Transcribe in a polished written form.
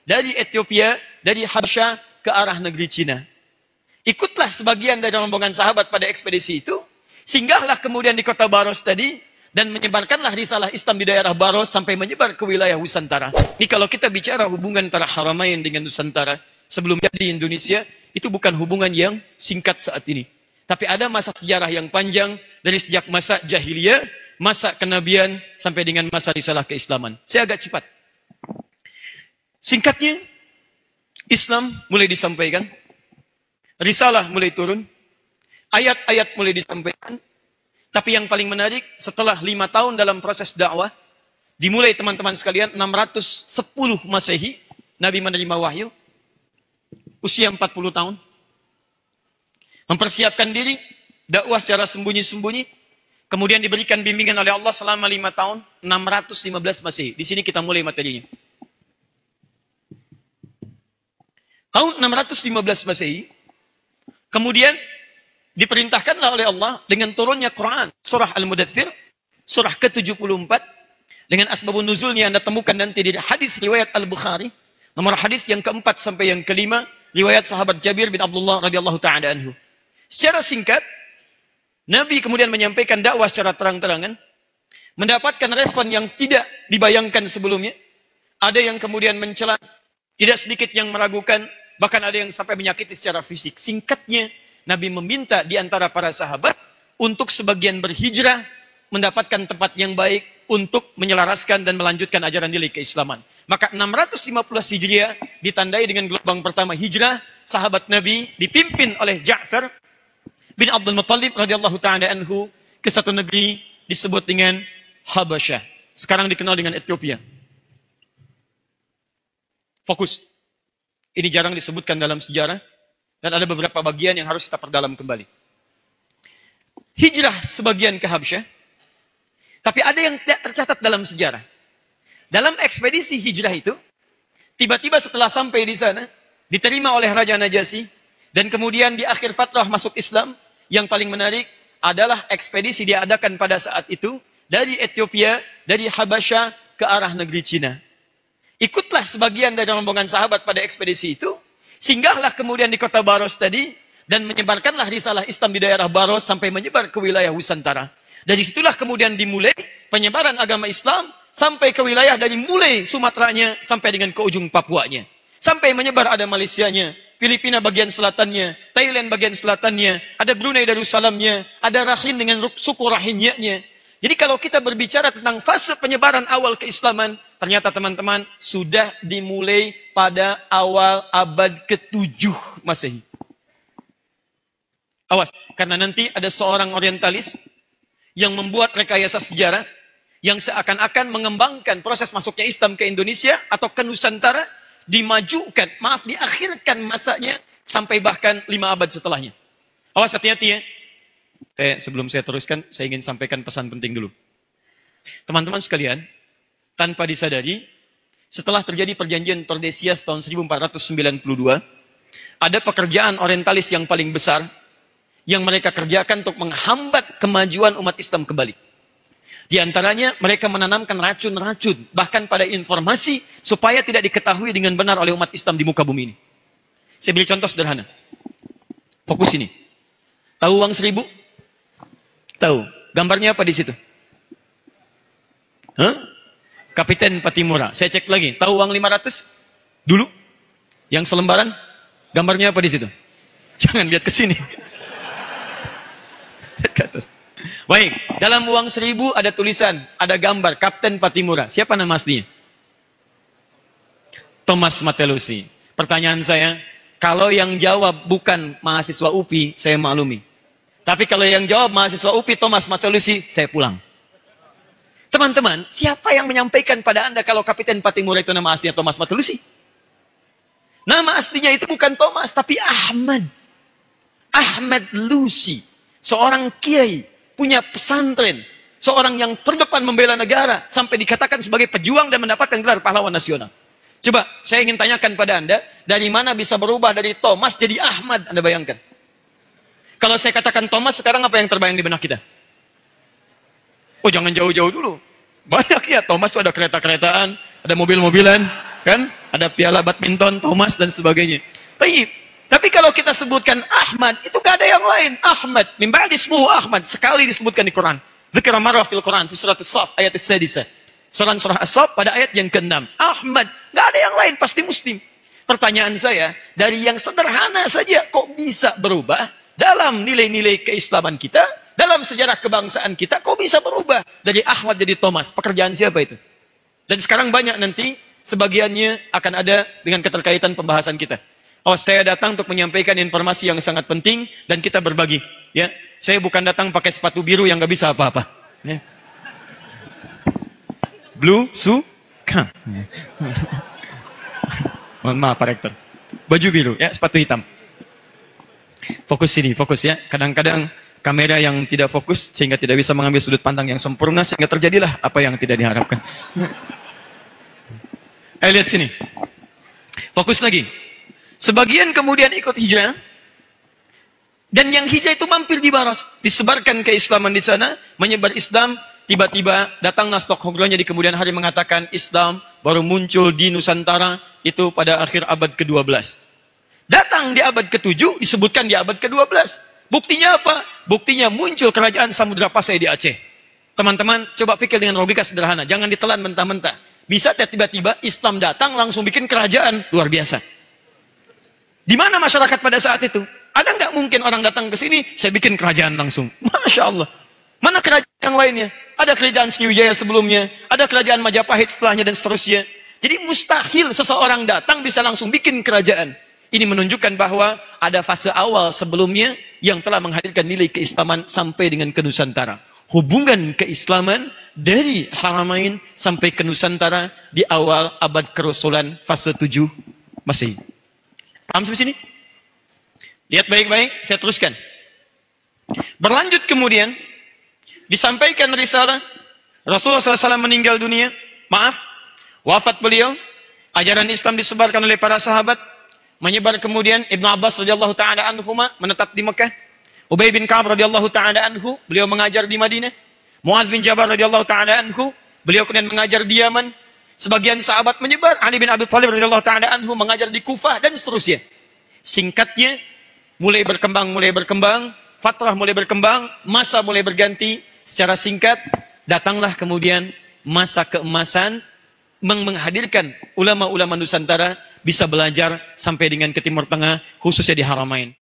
dari Ethiopia, dari Habsyah ke arah negeri Cina. Ikutlah sebagian dari rombongan sahabat pada ekspedisi itu, singgahlah kemudian di kota Baros tadi, dan menyebarkanlah risalah Islam di daerah Baros sampai menyebar ke wilayah Nusantara. Ini kalau kita bicara hubungan antara Haramain dengan Nusantara, sebelum jadi Indonesia, itu bukan hubungan yang singkat saat ini. Tapi ada masa sejarah yang panjang, dari sejak masa jahiliyah, masa kenabian, sampai dengan masa risalah keislaman. Saya agak cepat. Singkatnya, Islam mulai disampaikan, risalah mulai turun, ayat-ayat mulai disampaikan, tapi yang paling menarik, setelah 5 tahun dalam proses dakwah, dimulai teman-teman sekalian, 610 Masehi, Nabi menerima wahyu, usia 40 tahun, mempersiapkan diri, dakwah secara sembunyi-sembunyi, kemudian diberikan bimbingan oleh Allah selama 5 tahun, 615 Masehi. Di sini kita mulai materinya. Tahun 615 Masehi, kemudian diperintahkanlah oleh Allah dengan turunnya Quran, surah Al-Mudaththir, surah ke-74, dengan asbabun nuzulnya Anda temukan nanti di hadis riwayat Al-Bukhari, nomor hadis yang keempat sampai yang kelima, riwayat sahabat Jabir bin Abdullah radhiyallahu ta'ala anhu. Secara singkat, Nabi kemudian menyampaikan dakwah secara terang-terangan, mendapatkan respon yang tidak dibayangkan sebelumnya. Ada yang kemudian mencela, tidak sedikit yang meragukan, bahkan ada yang sampai menyakiti secara fisik. Singkatnya, Nabi meminta di antara para sahabat untuk sebagian berhijrah, mendapatkan tempat yang baik untuk menyelaraskan dan melanjutkan ajaran nilai keislaman. Maka 615 Hijriah ditandai dengan gelombang pertama hijrah, sahabat Nabi dipimpin oleh Ja'far bin Abdul Muttalib radhiyallahu ta'ala anhu ke satu negeri disebut dengan Habasyah. Sekarang dikenal dengan Ethiopia. Fokus. Ini jarang disebutkan dalam sejarah, dan ada beberapa bagian yang harus kita perdalam kembali. Hijrah sebagian ke Habasyah, tapi ada yang tidak tercatat dalam sejarah. Dalam ekspedisi hijrah itu, tiba-tiba setelah sampai di sana, diterima oleh Raja Najasyi, dan kemudian di akhir fatrah masuk Islam. Yang paling menarik adalah ekspedisi diadakan pada saat itu, dari Ethiopia, dari Habasyah ke arah negeri Cina. Ikutlah sebagian dari rombongan sahabat pada ekspedisi itu, singgahlah kemudian di kota Baros tadi, dan menyebarkanlah risalah Islam di daerah Baros sampai menyebar ke wilayah Nusantara. Dari situlah kemudian dimulai penyebaran agama Islam sampai ke wilayah dari mulai Sumateranya sampai dengan ke ujung Papuanya. Sampai menyebar ada Malaysianya, Filipina bagian selatannya, Thailand bagian selatannya, ada Brunei Darussalamnya, ada Rakhine dengan suku Rakhine-nya. Jadi kalau kita berbicara tentang fase penyebaran awal keislaman, ternyata teman-teman sudah dimulai pada awal abad ke-7 Masehi. Awas, karena nanti ada seorang orientalis yang membuat rekayasa sejarah yang seakan-akan mengembangkan proses masuknya Islam ke Indonesia atau ke Nusantara, dimajukan, diakhirkan masanya sampai bahkan 5 abad setelahnya. Awas, hati-hati ya. Sebelum saya teruskan, saya ingin sampaikan pesan penting dulu. Teman-teman sekalian, tanpa disadari, setelah terjadi perjanjian Tordesillas tahun 1492, ada pekerjaan orientalis yang paling besar yang mereka kerjakan untuk menghambat kemajuan umat Islam kembali. Di antaranya, mereka menanamkan racun-racun, bahkan pada informasi, supaya tidak diketahui dengan benar oleh umat Islam di muka bumi ini. Saya beri contoh sederhana. Fokus ini. Tahu uang 1000? Tahu. Gambarnya apa di situ? Hah? Kapiten Patimura. Saya cek lagi. Tahu uang 500? Dulu? Yang selembaran? Gambarnya apa di situ? Jangan lihat ke sini. Lihat ke atas. Baik, dalam uang 1000 ada tulisan, ada gambar Kapten Patimura. Siapa nama aslinya? Thomas Matelusi. Pertanyaan saya, kalau yang jawab bukan mahasiswa UPI, saya maklumi. Tapi kalau yang jawab mahasiswa UPI Thomas Matelusi, saya pulang. Teman-teman, siapa yang menyampaikan pada Anda kalau Kapten Patimura itu nama aslinya Thomas Matelusi? Nama aslinya itu bukan Thomas, tapi Ahmad. Ahmad Lusi. Seorang kiai, punya pesantren. Seorang yang terdepan membela negara. Sampai dikatakan sebagai pejuang dan mendapatkan gelar pahlawan nasional. Coba, saya ingin tanyakan pada Anda, dari mana bisa berubah dari Thomas jadi Ahmad? Anda bayangkan. Kalau saya katakan Thomas, sekarang apa yang terbayang di benak kita? Oh, jangan jauh-jauh dulu. Banyak ya, Thomas itu ada kereta-keretaan, ada mobil-mobilan. Kan? Ada piala badminton, Thomas dan sebagainya. Tapi kalau kita sebutkan Ahmad, itu gak ada yang lain. Ahmad, min ba'di ismuhu Ahmad, sekali disebutkan di Quran. Dzikra marra fil Quran, fi surat As-Saff ayat as-sadisah. Surah As-Saff pada ayat yang ke-6. Ahmad, gak ada yang lain, pasti Muslim. Pertanyaan saya, dari yang sederhana saja kok bisa berubah dalam nilai-nilai keislaman kita, dalam sejarah kebangsaan kita, kok bisa berubah dari Ahmad jadi Thomas? Pekerjaan siapa itu? Dan sekarang banyak nanti, sebagiannya akan ada dengan keterkaitan pembahasan kita. Oh, saya datang untuk menyampaikan informasi yang sangat penting dan kita berbagi. Ya, saya bukan datang pakai sepatu biru yang nggak bisa apa-apa. Ya. Blue suka. Mohon maaf, Pak Rektor. Baju biru, ya, sepatu hitam. Fokus sini, fokus ya. Kadang-kadang kamera yang tidak fokus sehingga tidak bisa mengambil sudut pandang yang sempurna sehingga terjadilah apa yang tidak diharapkan. Lihat sini. Fokus lagi. Sebagian kemudian ikut hijrah. Dan yang hijrah itu mampir di Baras. Disebarkan keislaman di sana. Menyebar Islam. Tiba-tiba datang Stockholm-nya di kemudian hari mengatakan Islam baru muncul di Nusantara. Itu pada akhir abad ke-12. Datang di abad ke-7. Disebutkan di abad ke-12. Buktinya apa? Buktinya muncul kerajaan Samudra Pasai di Aceh. Teman-teman, coba pikir dengan logika sederhana. Jangan ditelan mentah-mentah. Bisa tiba-tiba Islam datang langsung bikin kerajaan. Luar biasa. Di mana masyarakat pada saat itu? Ada nggak mungkin orang datang ke sini, saya bikin kerajaan langsung? Masya Allah. Mana kerajaan yang lainnya? Ada kerajaan Sriwijaya sebelumnya, ada kerajaan Majapahit setelahnya dan seterusnya. Jadi mustahil seseorang datang bisa langsung bikin kerajaan. Ini menunjukkan bahwa ada fase awal sebelumnya yang telah menghadirkan nilai keislaman sampai dengan ke Nusantara. Hubungan keislaman dari Haramain sampai ke Nusantara di awal abad kerasulan fase 7 Masehi. Paham sampai sini? Lihat baik-baik, saya teruskan. Berlanjut kemudian, disampaikan risalah, Rasulullah SAW meninggal dunia, wafat beliau, ajaran Islam disebarkan oleh para sahabat, menyebar kemudian, Ibnu Abbas radhiyallahu ta'ala anhuma menetap di Mekah, Ubay bin Ka'ab radhiyallahu ta'ala anhu, beliau mengajar di Madinah, Muadz bin Jabal radhiyallahu ta'ala anhu, beliau kemudian mengajar di Yaman. Sebagian sahabat menyebar, Ali bin Abi Thalib radhiyallahu ta'ala anhu mengajar di Kufah dan seterusnya. Singkatnya, mulai berkembang, fatrah mulai berkembang, masa mulai berganti. Secara singkat, datanglah kemudian masa keemasan menghadirkan ulama-ulama Nusantara bisa belajar sampai dengan ke Timur Tengah, khususnya di Haramain.